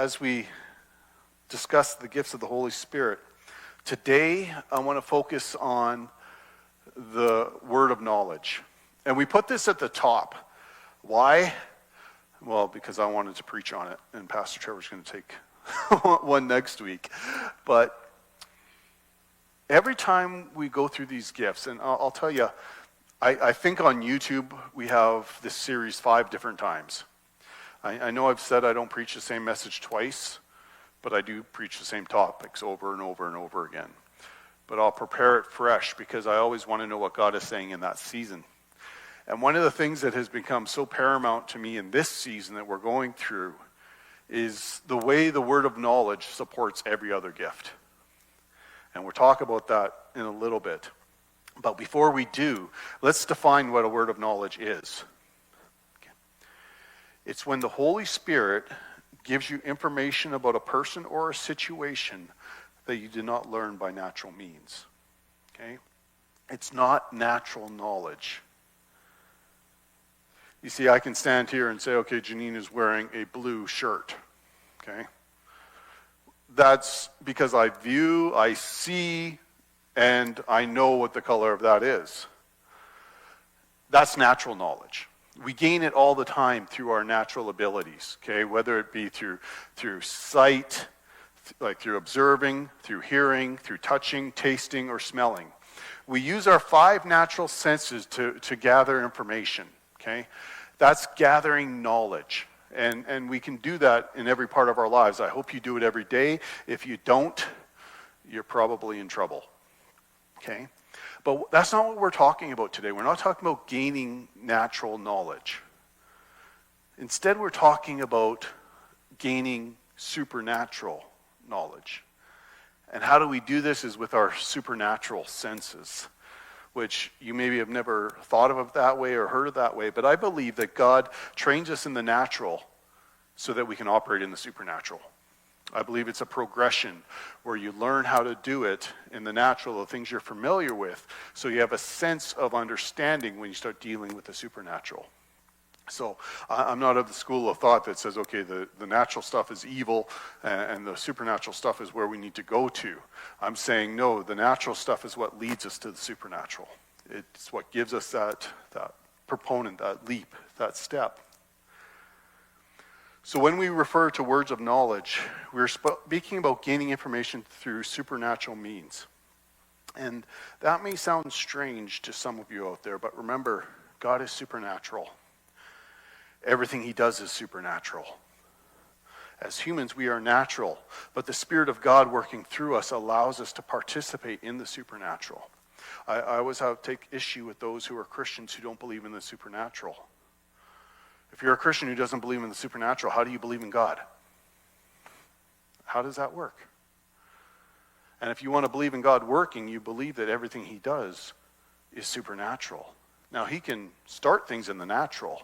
As we discuss the gifts of the Holy Spirit, today I want to focus on the word of knowledge. And we put this at the top. Why? Well, because I wanted to preach on it, and Pastor Trevor's going to take one next week. But every time we go through these gifts, and I'll tell you, I think on YouTube we have this series 5 different times. I know I've said I don't preach the same message twice, but I do preach the same topics over and over and over again. But I'll prepare it fresh because I always want to know what God is saying in that season. And one of the things that has become so paramount to me in this season that we're going through is the way the word of knowledge supports every other gift. And we'll talk about that in a little bit. But before we do, let's define what a word of knowledge is. It's when the Holy Spirit gives you information about a person or a situation that you did not learn by natural means. Okay? It's not natural knowledge. You see, I can stand here and say, okay, Janine is wearing a blue shirt. Okay? That's because I see, and I know what the color of that is. That's natural knowledge. We gain it all the time through our natural abilities, okay? Whether it be through sight, like through observing, through hearing, through touching, tasting, or smelling. We use our 5 natural senses to gather information, okay? That's gathering knowledge. And we can do that in every part of our lives. I hope you do it every day. If you don't, you're probably in trouble, okay? But that's not what we're talking about today. We're not talking about gaining natural knowledge. Instead, we're talking about gaining supernatural knowledge. And how do we do this is with our supernatural senses, which you maybe have never thought of it that way or heard of that way, but I believe that God trains us in the natural so that we can operate in the supernatural. I believe it's a progression where you learn how to do it in the natural, the things you're familiar with, so you have a sense of understanding when you start dealing with the supernatural. So I'm not of the school of thought that says, okay, the natural stuff is evil and the supernatural stuff is where we need to go to. I'm saying, no, the natural stuff is what leads us to the supernatural. It's what gives us that proponent, that leap, that step. So when we refer to words of knowledge, we're speaking about gaining information through supernatural means. And that may sound strange to some of you out there, but remember, God is supernatural. Everything he does is supernatural. As humans, we are natural, but the Spirit of God working through us allows us to participate in the supernatural. I always take issue with those who are Christians who don't believe in the supernatural. If you're a Christian who doesn't believe in the supernatural, how do you believe in God? How does that work? And if you want to believe in God working, you believe that everything he does is supernatural. Now, he can start things in the natural,